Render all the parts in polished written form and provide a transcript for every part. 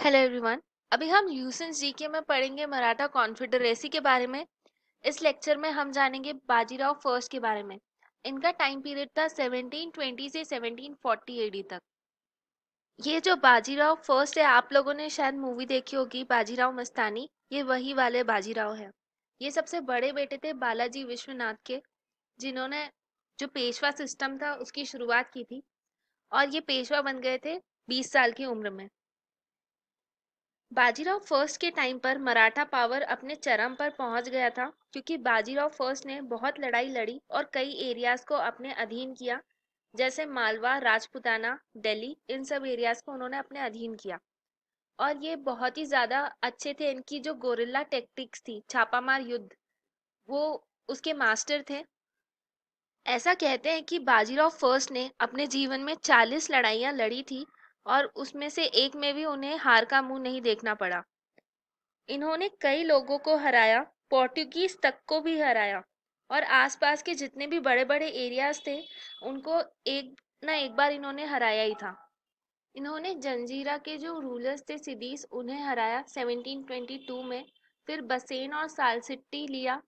Hello everyone. अभी हम ल्यूसेंस GK में पढ़ेंगे मराठा कॉन्फेडरेसी के बारे में। इस लेक्चर में हम जानेंगे बाजीराव फर्स्ट के बारे में। इनका टाइम पीरियड था 1720 से 1740 एडी तक। ये जो बाजीराव फर्स्ट है, आप लोगों ने शायद मूवी देखी होगी बाजीराव मस्तानी, ये वही वाले बाजीराव है। ये सबसे बड़े बेटे थे बालाजी विश्वनाथ के, जिन्होंने जो पेशवा सिस्टम था उसकी शुरुआत की थी, और ये पेशवा बन गए थे 20 साल की उम्र में। बाजीराव फर्स्ट के टाइम पर मराठा पावर अपने चरम पर पहुंच गया था, क्योंकि बाजीराव फर्स्ट ने बहुत लड़ाई लड़ी और कई एरियाज को अपने अधीन किया, जैसे मालवा, राजपुताना, दिल्ली, इन सब एरियाज को उन्होंने अपने अधीन किया। और ये बहुत ही ज्यादा अच्छे थे। इनकी जो गोरिल्ला टेक्टिक्स थी, छापामार युद्ध, वो उसके मास्टर थे। ऐसा कहते हैं कि बाजीराव फर्स्ट ने अपने जीवन में 40 लड़ाइयां लड़ी थी, और उसमें से एक में भी उन्हें हार का मुंह नहीं देखना पड़ा। इन्होंने कई लोगों को हराया, पोर्टुगीज तक को भी हराया, और आसपास के जितने भी बड़े बड़े एरियाज थे उनको एक ना एक बार इन्होंने हराया ही था। इन्होंने जंजीरा के जो रूलर्स थे सिडीज, उन्हें हराया 1722 में। फिर बसेन और सालसिट्टी लिया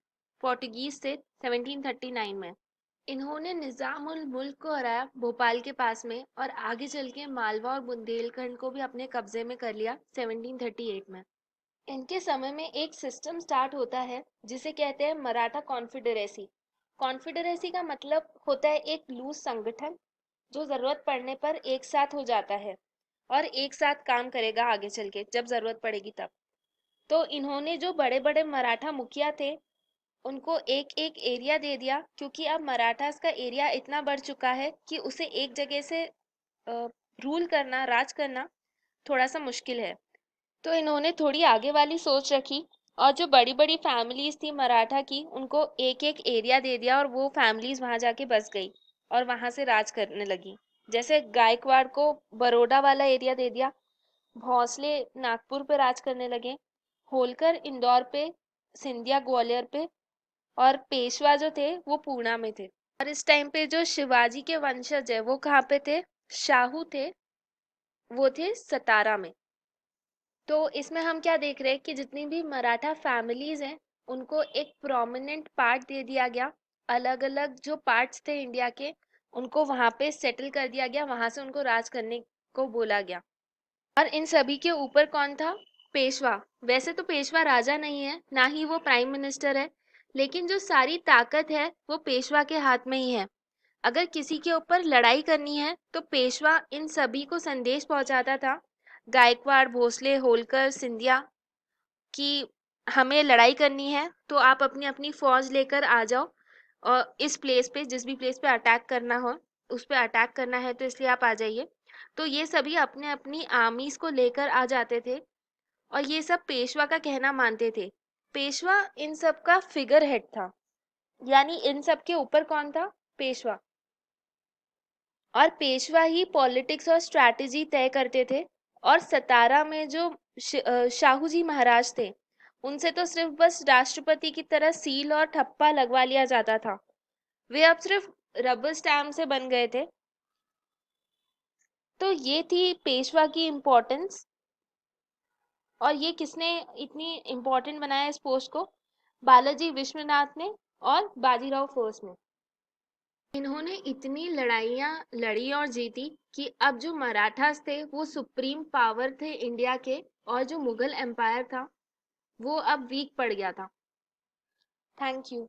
पोर्टुगीज से 1739 में। इन्होंने निजाम उल मुल्क को हराया भोपाल के पास में, और आगे चल के मालवा और बुंदेलखंड को भी अपने कब्जे में कर लिया 1738 में। इनके समय में एक सिस्टम स्टार्ट होता है जिसे कहते हैं मराठा कॉन्फेडरेसी। कॉन्फेडरेसी का मतलब होता है एक लूज संगठन जो जरूरत पड़ने पर एक साथ हो जाता है और एक साथ काम करेगा आगे चल के जब जरूरत पड़ेगी तब। तो इन्होंने जो बड़े बड़े मराठा मुखिया थे उनको एक एक एरिया दे दिया, क्योंकि अब मराठास का एरिया इतना बढ़ चुका है कि उसे एक जगह से रूल करना, राज करना थोड़ा सा मुश्किल है। तो इन्होंने थोड़ी आगे वाली सोच रखी, और जो बड़ी बड़ी फैमिलीज थी मराठा की उनको एक एक एरिया दे दिया, और वो फैमिलीज वहां जाके बस गई और वहां से राज करने लगी। जैसे गायकवाड़ को बड़ौदा वाला एरिया दे दिया, भोसले नागपुर पे राज करने लगे, होलकर इंदौर पे, सिंधिया ग्वालियर पे, और पेशवा जो थे वो पूना में थे। और इस टाइम पे जो शिवाजी के वंशज है वो कहाँ पे थे, शाहू थे, वो थे सतारा में। तो इसमें हम क्या देख रहे हैं कि जितनी भी मराठा फैमिलीज हैं उनको एक प्रोमिनेंट पार्ट दे दिया गया। अलग अलग जो पार्ट्स थे इंडिया के उनको वहां पे सेटल कर दिया गया, वहां से उनको राज करने को बोला गया। और इन सभी के ऊपर कौन था, पेशवा। वैसे तो पेशवा राजा नहीं है, ना ही वो प्राइम मिनिस्टर है, लेकिन जो सारी ताकत है वो पेशवा के हाथ में ही है। अगर किसी के ऊपर लड़ाई करनी है तो पेशवा इन सभी को संदेश पहुंचाता था, गायकवाड़, भोसले, होलकर, सिंधिया, कि हमें लड़ाई करनी है तो आप अपनी अपनी फौज लेकर आ जाओ, और इस प्लेस पे, जिस भी प्लेस पे अटैक करना हो, उस पे अटैक करना है तो इसलिए आप आ जाइए। तो ये सभी अपने अपनी आर्मीज को लेकर आ जाते थे, और ये सब पेशवा का कहना मानते थे। पेशवा इन सब का फिगर हेड था, यानी इन सब के ऊपर कौन था, पेशवा। और पेशवा ही पॉलिटिक्स और स्ट्रैटेजी तय करते थे। और सतारा में जो शाहू जी महाराज थे उनसे तो सिर्फ बस राष्ट्रपति की तरह सील और ठप्पा लगवा लिया जाता था, वे अब सिर्फ रबर स्टैम्प से बन गए थे। तो ये थी पेशवा की इम्पोर्टेंस। और ये किसने इतनी इम्पोर्टेंट बनाया इस पोस्ट को, बालाजी विश्वनाथ ने और बाजीराव फर्स्ट ने। इन्होंने इतनी लड़ाइयाँ लड़ी और जीती कि अब जो मराठास थे वो सुप्रीम पावर थे इंडिया के, और जो मुगल एम्पायर था वो अब वीक पड़ गया था। Thank you.